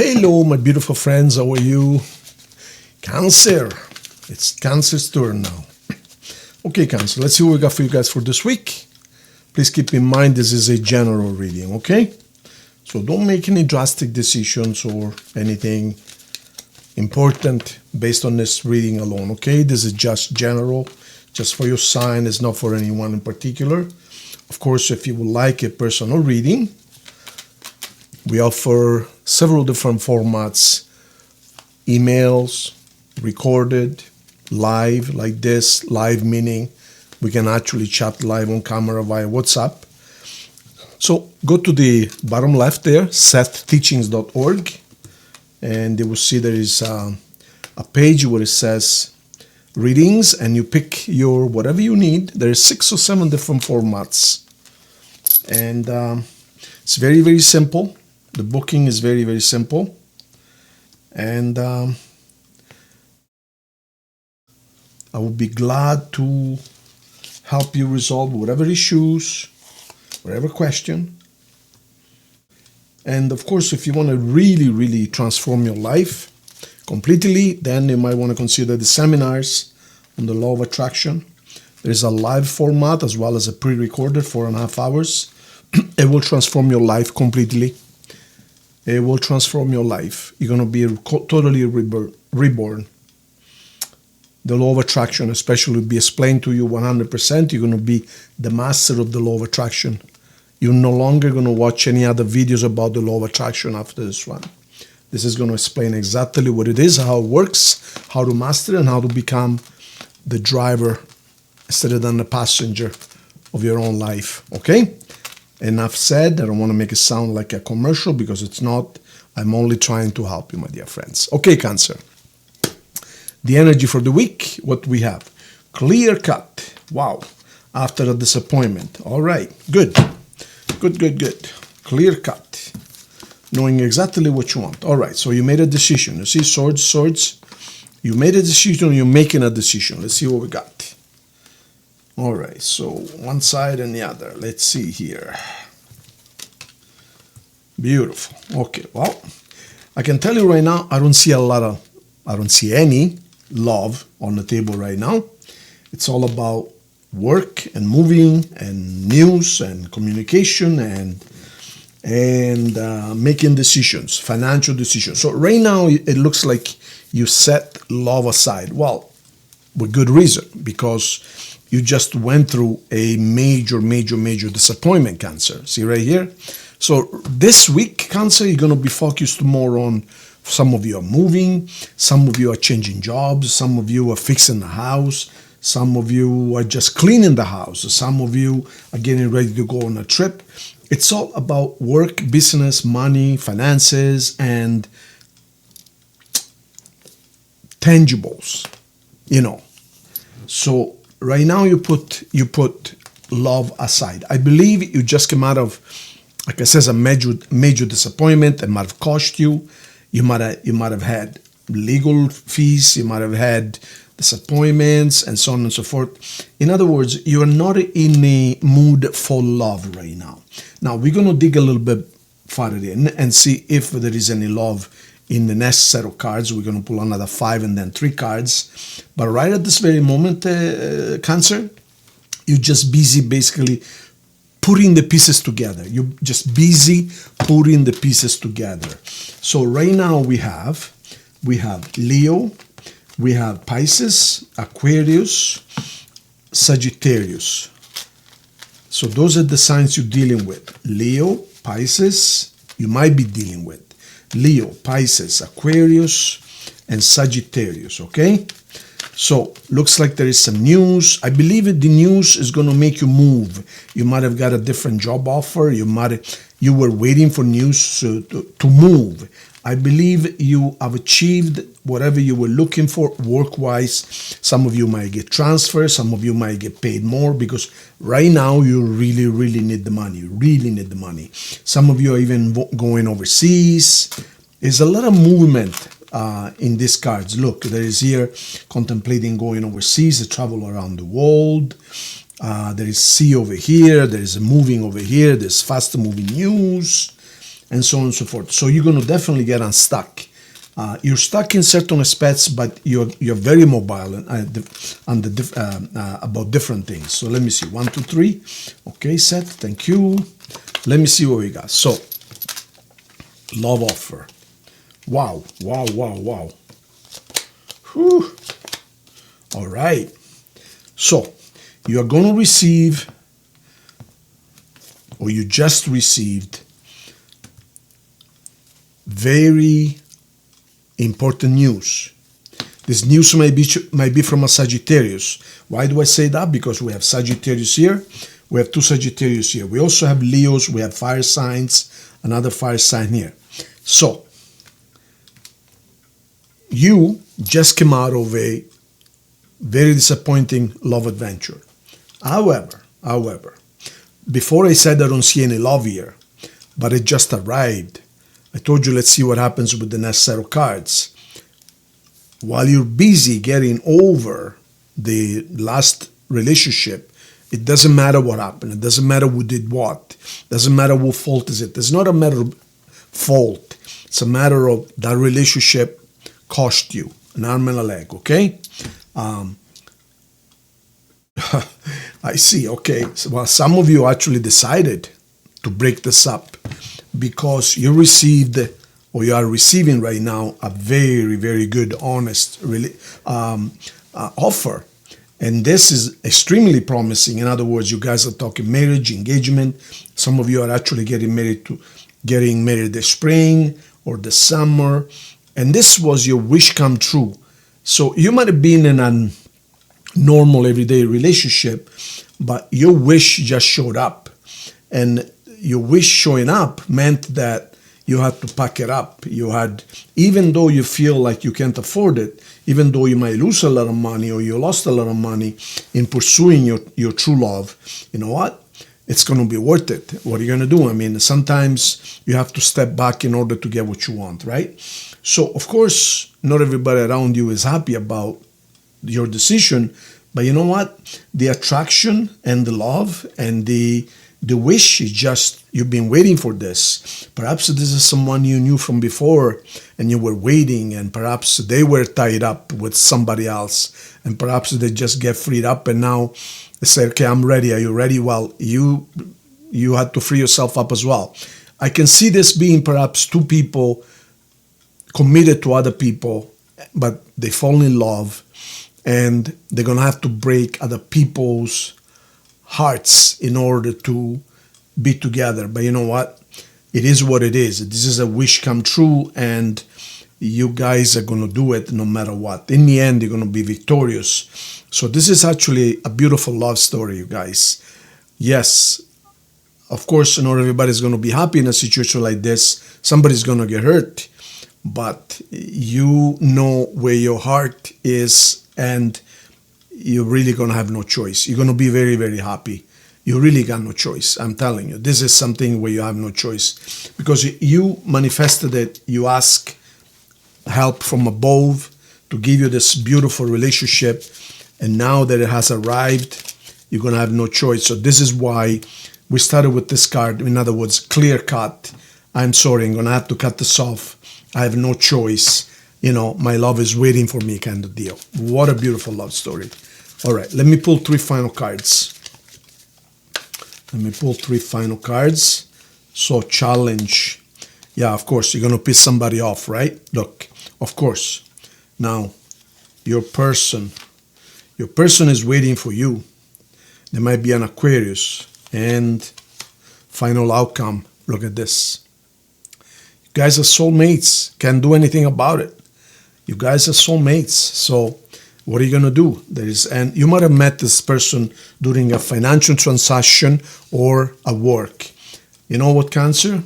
Hello, my beautiful friends. How are you? Cancer. It's Cancer's turn now. Okay, Cancer, let's see what we got for you guys for this week. Please keep in mind this is a general reading, okay? So don't make any drastic decisions or anything important based on this reading alone, okay? This is just general, just for your sign. It's not for anyone in particular. Of course, if you would like a personal reading, we offer several different formats, emails, recorded, live like this, live meaning we can actually chat live on camera via WhatsApp. So go to the bottom left there, sethteachings.org, and you will see there is a page where it says readings, and you pick your whatever you need. There are 6 or 7 different formats, and it's very, very simple. The booking is very, very simple, and I would be glad to help you resolve whatever issues, whatever question. And of course, if you want to really, really transform your life completely, then you might want to consider the seminars on the law of attraction. There is a live format as well as a pre-recorded 4.5 hours. It will transform your life completely. It will transform your life. You're going to be totally reborn. The law of attraction especially will be explained to you 100%. You're going to be the master of the law of attraction. You're no longer going to watch any other videos about the law of attraction after this one. This is going to explain exactly what it is, how it works, how to master it, and how to become the driver instead of the passenger of your own life. Okay? Enough said. I don't want to make it sound like a commercial because it's not. I'm only trying to help you, my dear friends. Okay, Cancer. The energy for the week, what we have. Clear cut. Wow. After a disappointment. All right. Good. Good. Clear cut. Knowing exactly what you want. All right. So you made a decision. You see, swords. You made a decision. You're making a decision. Let's see what we got. All right, so one side and the other. Let's see here. Beautiful. Okay, well, I can tell you right now, I don't see any love on the table right now. It's all about work and moving and news and communication and making decisions, financial decisions. So right now, it looks like you set love aside. Well, with good reason, because you just went through a major disappointment, Cancer. See right here? So this week, Cancer, you're going to be focused more on, some of you are moving, some of you are changing jobs, some of you are fixing the house, some of you are just cleaning the house, some of you are getting ready to go on a trip. It's all about work, business, money, finances, and tangibles, So right now you put love aside. I believe you just came out of, like I said, a major disappointment. It might have cost you. You might have had legal fees. You might have had disappointments and so on and so forth. In other words, you are not in a mood for love right now. Now we're going to dig a little bit farther in and see if there is any love in the next set of cards. We're going to pull another 5 and then 3 cards. But right at this very moment, Cancer, you're just busy basically putting the pieces together. You're just busy putting the pieces together. So right now we have Leo, we have Pisces, Aquarius, Sagittarius. So those are the signs you're dealing with. Leo, Pisces, you might be dealing with. Leo, Pisces, Aquarius, and Sagittarius, okay? So, looks like there is some news. I believe the news is going to make you move. You might have got a different job offer. You were waiting for news to move. I believe you have achieved whatever you were looking for work-wise. Some of you might get transferred. Some of you might get paid more because right now you really, really need the money. Really need the money. Some of you are even going overseas. There's a lot of movement in these cards. Look, there is here contemplating going overseas, travel around the world. There is sea over here. There is moving over here. There's fast moving news. and so on and so forth. So you're going to definitely get unstuck. You're stuck in certain aspects, but you're very mobile about different things. So let me see. 1, 2, 3. Okay, Seth, thank you. Let me see what we got. So, love offer. Wow, wow, wow, wow. Whew. All right. So, you are going to receive, or you just received, very important news. This news might be from a Sagittarius. Why do I say that? Because we have Sagittarius here. We have 2 Sagittarius here. We also have Leos. We have fire signs. Another fire sign here. So, you just came out of a very disappointing love adventure. However, before I said I don't see any love here, but it just arrived. I told you, let's see what happens with the next set of cards. While you're busy getting over the last relationship, it doesn't matter what happened. It doesn't matter who did what. It doesn't matter what fault is it. It's not a matter of fault. It's a matter of that relationship cost you an arm and a leg, okay? I see, okay. So, well, some of you actually decided to break this up because you received, or you are receiving right now, a very, very good, honest offer. And this is extremely promising. In other words, you guys are talking marriage, engagement. Some of you are actually getting married this spring or the summer. And this was your wish come true. So you might have been in a normal everyday relationship, but your wish just showed up. And your wish showing up meant that you had to pack it up. You had, even though you feel like you can't afford it, even though you might lose a lot of money or you lost a lot of money in pursuing your true love, you know what? It's going to be worth it. What are you going to do? I mean, sometimes you have to step back in order to get what you want, right? So, of course, not everybody around you is happy about your decision, but you know what? The attraction and the love and the wish is just, you've been waiting for this. Perhaps this is someone you knew from before and you were waiting, and perhaps they were tied up with somebody else, and perhaps they just get freed up and now they say, okay, I'm ready. Are you ready? Well, you had to free yourself up as well. I can see this being perhaps 2 people committed to other people, but they fall in love and they're going to have to break other people's hearts in order to be together. But you know what? It is what it is. This is a wish come true, and you guys are going to do it no matter what. In the end, you're going to be victorious. So this is actually a beautiful love story, you guys. Yes, of course, not everybody's going to be happy in a situation like this. Somebody's going to get hurt. But you know where your heart is, and you're really going to have no choice. You're going to be very, very happy. You really got no choice. I'm telling you, this is something where you have no choice because you manifested it. You ask help from above to give you this beautiful relationship. And now that it has arrived, you're going to have no choice. So this is why we started with this card. In other words, clear cut. I'm sorry, I'm going to have to cut this off. I have no choice. You know, my love is waiting for me kind of deal. What a beautiful love story. All right, let me pull 3 final cards. So challenge. Yeah, of course, you're going to piss somebody off, right? Look, of course. Now, your person is waiting for you. There might be an Aquarius. And final outcome, look at this. You guys are soulmates. Can't do anything about it. You guys are soulmates. So what are you going to do? And you might have met this person during a financial transaction or a work. You know what, Cancer?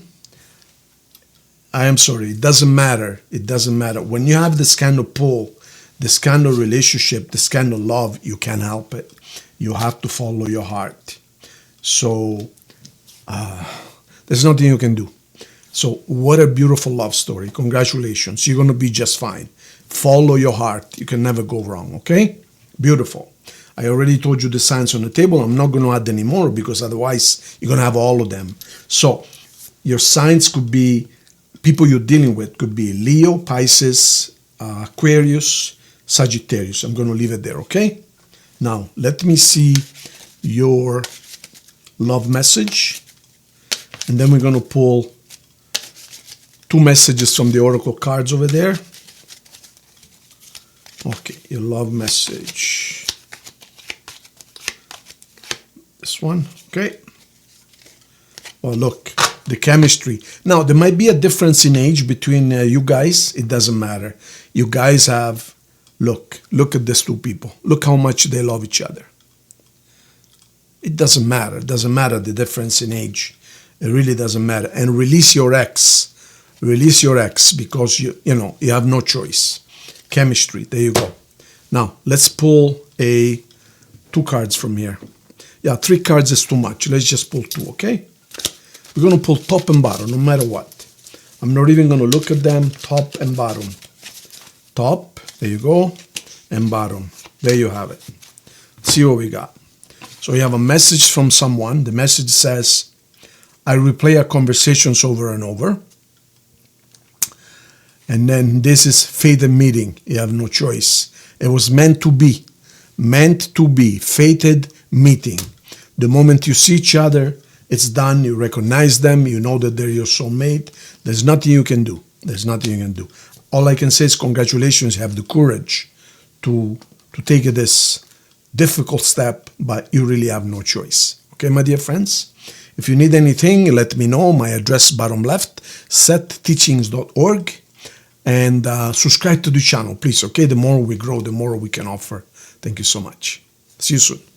I am sorry. It doesn't matter. It doesn't matter. When you have this kind of pull, this kind of relationship, this kind of love, you can't help it. You have to follow your heart. So there's nothing you can do. So what a beautiful love story. Congratulations. You're going to be just fine. Follow your heart. You can never go wrong, okay? Beautiful. I already told you the signs on the table. I'm not going to add any more because otherwise you're going to have all of them. So Your signs could be, people you're dealing with could be Leo, Pisces, Aquarius, Sagittarius. I'm going to leave it there, okay? Now, let me see your love message. And then we're going to pull 2 messages from the oracle cards over there. Okay, your love message. This one, okay. Oh, look, the chemistry. Now, there might be a difference in age between you guys. It doesn't matter. You guys have, look at these 2 people. Look how much they love each other. It doesn't matter. It doesn't matter the difference in age. It really doesn't matter. And release your ex. Release your ex because you have no choice. Chemistry. There you go. Now, let's pull 2 cards from here. Yeah, 3 cards is too much. Let's just pull 2, okay? We're going to pull top and bottom, no matter what. I'm not even going to look at them. Top and bottom. Top, there you go, and bottom. There you have it. Let's see what we got. So you have a message from someone. The message says, I replay our conversations over and over. And then this is fated meeting. You have no choice. It was meant to be. Meant to be. Fated meeting. The moment you see each other, it's done. You recognize them. You know that they're your soulmate. There's nothing you can do. There's nothing you can do. All I can say is congratulations. You have the courage to take this difficult step, but you really have no choice. Okay, my dear friends? If you need anything, let me know. My address bottom left, setteachings.org. And subscribe to the channel, please. Okay, the more we grow, the more we can offer. Thank you so much. See you soon.